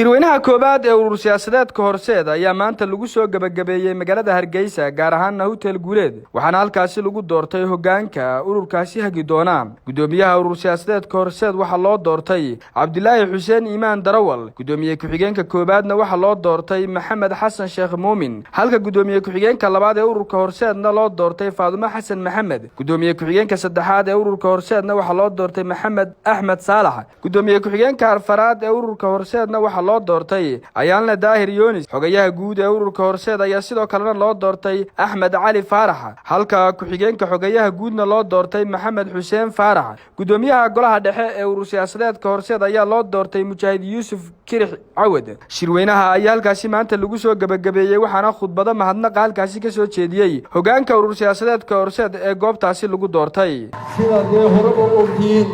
shirweynaha koobaad ee urur siyaasadeedka horseed ayaa maanta lagu soo gabagabeeyay magaalada Hargeysa gaar ahaan hotel Guuleed waxaana halkaasi lagu doortay hogaanka ururkaasi hagi doona gudoomiyaha urur siyaasadeedka horseed waxa loo doortay Cabdilaahi Xuseen Iimaan Darawal gudoomiye ku-xigeenka koobaadna waxa loo doortay Maxamed Xasan Sheekh Muumin halka gudoomiye ku-xigeenka labaad ee ururka horseedna loo doortay Faaduma Xasan Maxamed gudoomiye ku-xigeenka saddexaad ee ururka horseedna waxa loo doortay Maxamed Axmed Saalax gudoomiye ku-xigeenka afraad ee ururka horseedna loo doortay Ayaanle Daahir Yoonis xogayaha guud ee ururka horseed ayaa sidoo kale loo doortay Axmed Cali Faarax halka ku-xigeenka xogayaha guudna loo doortay Maxamed Xuseen Faarax gudoomiyaha golaha dhexe ee urur siyaasadeedka horseed ayaa loo doortay Mujaahid Yuusuf Kirix Cawad shirweynaha ayaa halkaasi maanta lagu soo gabagabeeyay waxaana khudbado mahadnaq halkaasi ka soo jeediyay hogaanka urur siyaasadeedka horseed ee goobtaasi lagu doortay sida hore oo ogtiin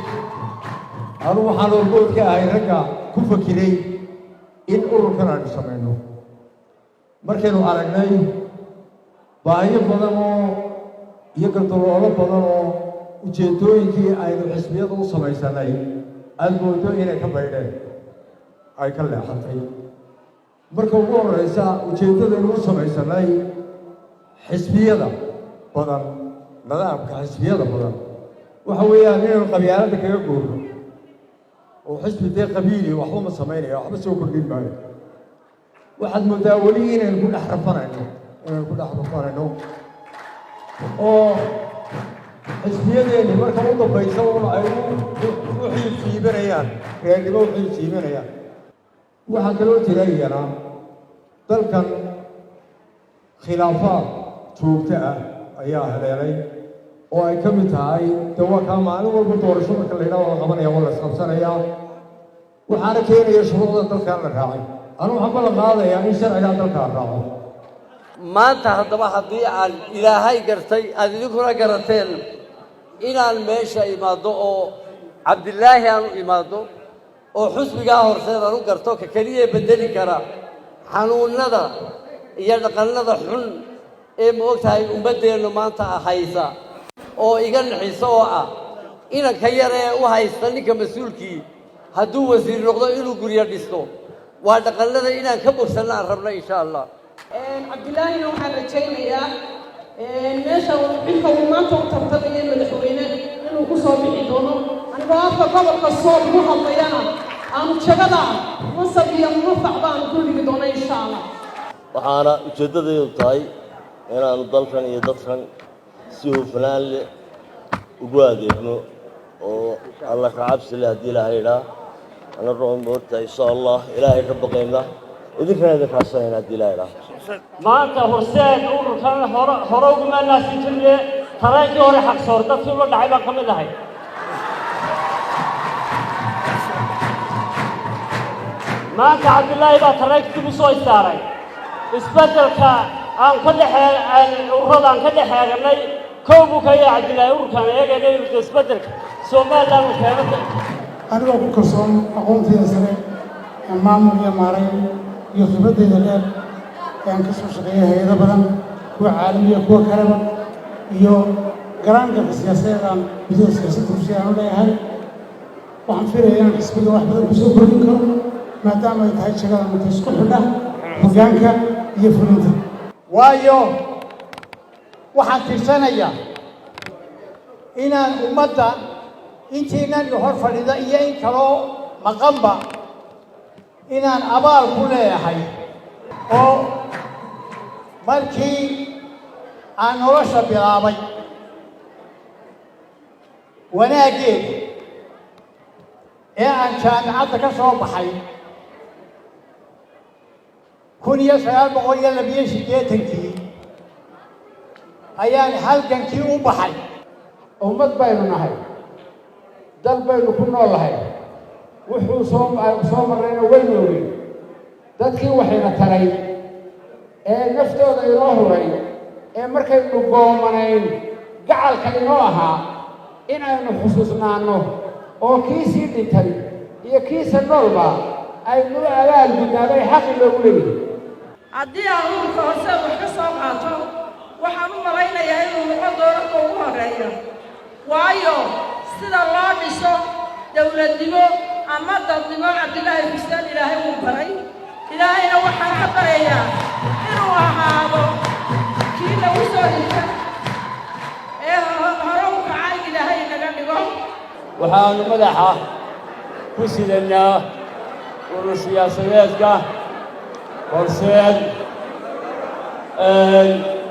anu waxaan ururka ahay ragga ku fakiray in ururkan aan sameeyno markaynu aragnay baahiyo badan oo iyo galdaloolo badan oo ujeedooyinkii aynu xisbiyada u samaysanay aad moodo inay ka baydheen ay ka leexatay marka ugu horeysa ujeedadaynu u samaysanay xisbiyada badan nidaamka xisbiyada badan waxa weeyaan inaynu qabyaaladda kaga guurno oo xisbi dee qabiili waxba ma sameynaya waxba soo kordhin maayo waxaad moodaa weli inaynu ku dhex rafanayno oo xisbiyadeeni marka u dambaysa ay u xiibsiibanayaan reernimo u xiibsiibanayaan waxaa kaloo jira iyana dalkan khilaafaad joogto ah ayaa haleelay oo ay ka mid tahay dawaa maalin walba doorasho marka la yidhaahdo la qabanaya waa la isqabsanayaa waxaana keenaya shuruucda dalkaan la raacay anu waxba la qaadayaa in sharcigaa dalkaan raaco maanta haddaba haddii aan ilaahay gartay aad idinkuna garateen inaan meesha imaado oo cabdilaahi aan u imaado oo xusbigaa horseed aan u garto ka keliya bedeli kara xanuunada iyo dhaqannada xun ee ma ogtahay ummaddeennu maanta haysa oo iga naxiso oo ah inanka yar ee u haysta ninka mas-uulkii hadduu wasiir noqdo inuu guryo dhisto waa dhaqannada inaan ka bogsanno aan rabno insha allah cabdilaahina waxaan rajaynayaa meesha xilka uu maanta u tartamaya madaxweyne inuu ku soo bixi doono anigoo afka gobolka soo ugu hadlayana aanu jagada masab iyo munafac baanu ku dhigi doona insha allah waxaana ujeeddadaydu tahay inaanu dalkan iyo dadkan si hufnaan leh ugu adeegno oo alla ka cabsi leh haddii ilaahay idhaa ana roon moorta insha allah ilaahay ka baqayna idinkana idinkaashanayna haddii ilaahay idhaa maanta horseed ururkan hore uguma naasin jirne tareenkii hore xaqsoor dadkii ula dhacay baan ka mid ahay maanta cabdilaahi baa tareenkii dib u soo istaaray isbeddelka aan ka ururada ka dhexeeganay koobu ka yahay cabdilaahi ururkan eegayna inuu isbeddelka Soomaaliland uu keenay anigoo ku kalsoon aqoonteeda sare ee maamul iyo maareyn iyo khibraddeeda dheer aan ka soo shaqeeyay hay'ado badan kuwa caalamiya kuwa kaleba iyo garaanka siyaasadeed aan gudaha siyaasadda bulshada aan u leeyahay waxaan filayaa inaan xisbiga wax badan kusoo kordhin karo maadaama ay tahay shaqada mid isku xidha hoggaanka iyo fulinta waayo waxaan tirsanayaa inaan ummadda intiinan hor fadhida iyo in kaloo maqanba inaan abaal ku leeyahay oo markii aan nolosha bilaabay wanaaggeeda ee aan jaamicadda ka soo baxay 1982 ayaan halgankii u baxay ummad baynu nahay dal baynu ku noolahay wuxuu soo marayna waynu ogeyn dadkii waxayna taray ee naftooda inoo huray ee markaynu goomanayn gacalka inoo ahaa inaynu xusuusnaanno oo kiisii dhintay iyo kiisa noolba aynu abaal gudnaabay xaqi loogu leeyahay haddii aan ururka horseed wax ka soo qaato waxaan u malaynayaa inuu noqon doono ka ugu horreeya waayo sida loo dhiso dowladnimo أما تضمن عبد الله بستان إلهي وبري إلهي لو حرق بريا إنه هذا كي لو سولك هروك عاي إلهي نقدقهم وحان مدحة كسيدنا والسياسيات horseed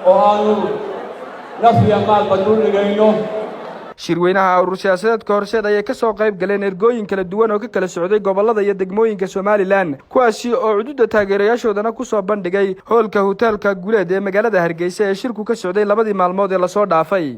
oo aanu nafya maalba duligayno shirweynaha urur siyaasadeedka horseed ayay ka soo qayb galeen ergooyin kala duwan oo ka kala socday gobolada iyo degmooyinka Soomaaliland kuwaasi oo xuduudda taageerayaashoodana ku soo bandhigay hoolka hotelka Guuleed ee magaalada Hargeysa ee shirku ka socday labadii maalmood ee la soo dhaafay.